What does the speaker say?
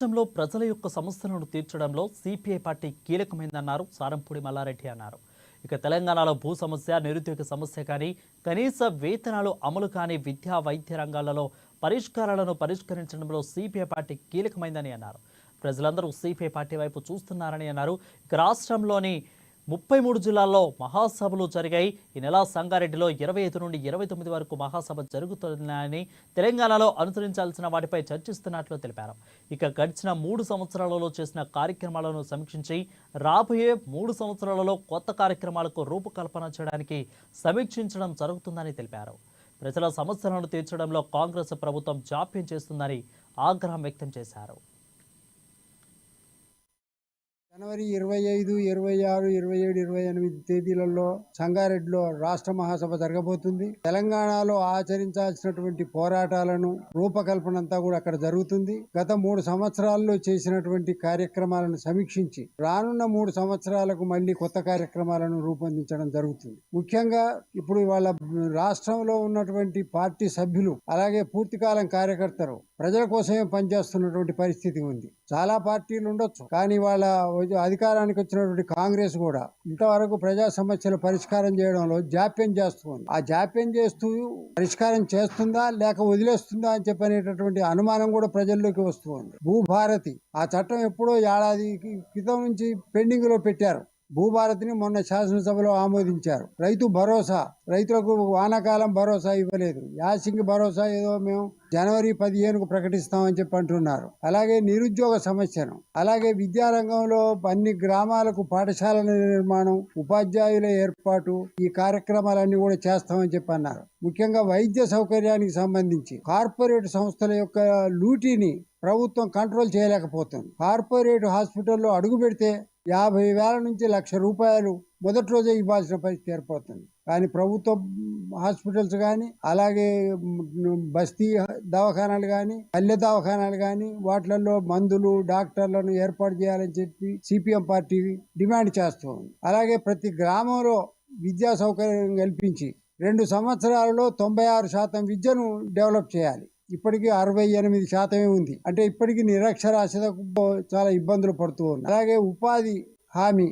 రాష్ట్రంలో ప్రజల యొక్క సమస్యలను తీర్చడంలో సిపిఐ పార్టీ కీలకమైందన్నారు సారంపూడి మల్లారెడ్డి అన్నారు. ఇక తెలంగాణలో భూ సమస్య, నిరుద్యోగ సమస్య కానీ, కనీస వేతనాలు అమలు కానీ, విద్యా వైద్య రంగాలలో పరిష్కారాలను పరిష్కరించడంలో సిపిఐ పార్టీ కీలకమైందని అన్నారు. ప్రజలందరూ సిపిఐ పార్టీ వైపు చూస్తున్నారని అన్నారు. ఇక రాష్ట్రంలోని 33 జిల్లాల్లో మహాసభలు జరిగాయి. ఈ నెల సంగారెడ్డిలో 25 నుండి 29 వరకు మహాసభ జరుగుతున్నాయని, తెలంగాణలో అనుసరించాల్సిన వాటిపై చర్చిస్తున్నట్లు తెలిపారు. ఇక గడిచిన 3 సంవత్సరాలలో చేసిన కార్యక్రమాలను సమీక్షించి రాబోయే 3 సంవత్సరాలలో కొత్త కార్యక్రమాలకు రూపకల్పన చేయడానికి సమీక్షించడం జరుగుతుందని తెలిపారు. ప్రజల సమస్యలను తీర్చడంలో కాంగ్రెస్ ప్రభుత్వం జాప్యం చేస్తుందని ఆగ్రహం వ్యక్తం చేశారు. జనవరి 25, 26, 27, 28 తేదీలలో సంగారెడ్డిలో రాష్ట్ర మహాసభ జరగబోతుంది. తెలంగాణలో ఆచరించాల్సినటువంటి పోరాటాలను రూపకల్పన అంతా కూడా అక్కడ జరుగుతుంది. గత 3 సంవత్సరాల్లో చేసినటువంటి కార్యక్రమాలను సమీక్షించి రానున్న 3 సంవత్సరాలకు మళ్ళీ కొత్త కార్యక్రమాలను రూపొందించడం జరుగుతుంది. ముఖ్యంగా ఇప్పుడు వాళ్ళ రాష్ట్రంలో ఉన్నటువంటి పార్టీ సభ్యులు అలాగే పూర్తికాలం కార్యకర్తలు ప్రజల కోసమే పనిచేస్తున్నటువంటి పరిస్థితి ఉంది. చాలా పార్టీలు ఉండొచ్చు, కానీ వాళ్ళ అధికారానికి వచ్చినటువంటి కాంగ్రెస్ కూడా ఇంతవరకు ప్రజా సమస్యల పరిష్కారం చేయడంలో జాప్యం చేస్తుంది. ఆ జాప్యం చేస్తూ పరిష్కారం చేస్తుందా లేక వదిలేస్తుందా అని చెప్పనేటటువంటి అనుమానం కూడా ప్రజల్లోకి వస్తుంది. భూభారతి ఆ చట్టం ఎప్పుడో ఏడాది క్రితం నుంచి పెండింగ్ లో పెట్టారు. భూభారతిని మొన్న శాసనసభలో ఆమోదించారు. రైతు భరోసా, రైతులకు వానాకాలం భరోసా ఇవ్వలేదు. యాసింగి భరోసా ఏదో మేము జనవరి 15కు ప్రకటిస్తామని చెప్పి అంటున్నారు. అలాగే నిరుద్యోగ సమస్యను, అలాగే విద్యారంగంలో అన్ని గ్రామాలకు పాఠశాలల నిర్మాణం, ఉపాధ్యాయుల ఏర్పాటు, ఈ కార్యక్రమాలన్నీ కూడా చేస్తామని చెప్పి అన్నారు. ముఖ్యంగా వైద్య సౌకర్యానికి సంబంధించి కార్పొరేట్ సంస్థల యొక్క లూటీని ప్రభుత్వం కంట్రోల్ చేయలేకపోతుంది. కార్పొరేట్ హాస్పిటల్లో అడుగు పెడితే 50,000 నుంచి ₹1,00,000 మొదటి రోజే ఇవ్వాల్సిన పరిస్థితి ఏర్పడుతుంది. కానీ ప్రభుత్వ హాస్పిటల్స్ కానీ, అలాగే బస్తీ దవాఖానాలు కానీ, పల్లె దవాఖానాలు కానీ, వాటిలలో మందులు, డాక్టర్లను ఏర్పాటు చేయాలని చెప్పి సిపిఎం పార్టీ డిమాండ్ చేస్తుంది. అలాగే ప్రతి గ్రామంలో విద్యా సౌకర్యం కల్పించి 2 సంవత్సరాలలో 96% విద్యను డెవలప్ చేయాలి. ఇప్పటికీ 68% ఉంది. అంటే ఇప్పటికీ నిరక్షరాస్యతకు చాలా ఇబ్బందులు పడుతూ ఉన్నాయి. అలాగే ఉపాధి హామీ